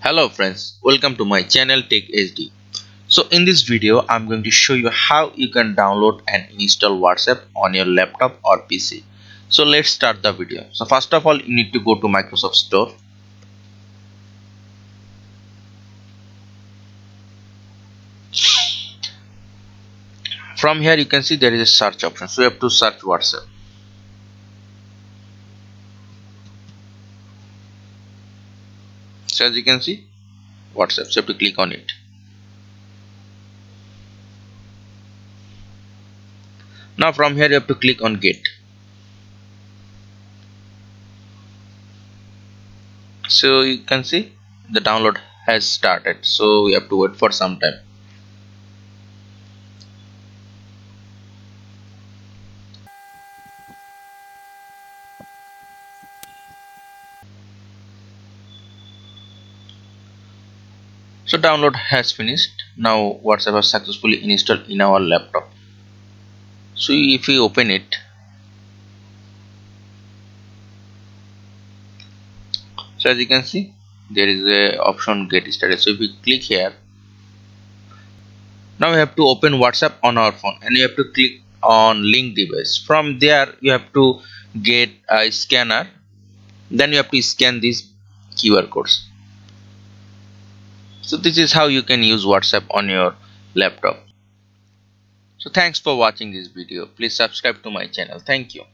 Hello friends, welcome to my channel Tech HD. So in this video I'm going to show you how you can download and install WhatsApp on your laptop or PC. So let's start the video. So first of all you need to go to Microsoft Store. From here you can see there is a search option. So you have to search WhatsApp. So as you can see WhatsApp, so you have to click on it. Now from here you have to click on Get. So you can see the download has started. So we have to wait for some time. So download has finished. Now WhatsApp has successfully installed in our laptop. So if we open it, so as you can see there is a option get started. So if we click here, now we have to open WhatsApp on our phone and you have to click on link device. From there you have to get a scanner, then you have to scan these QR codes. So this is how you can use WhatsApp on your laptop. So thanks for watching this video. Please subscribe to my channel. Thank you.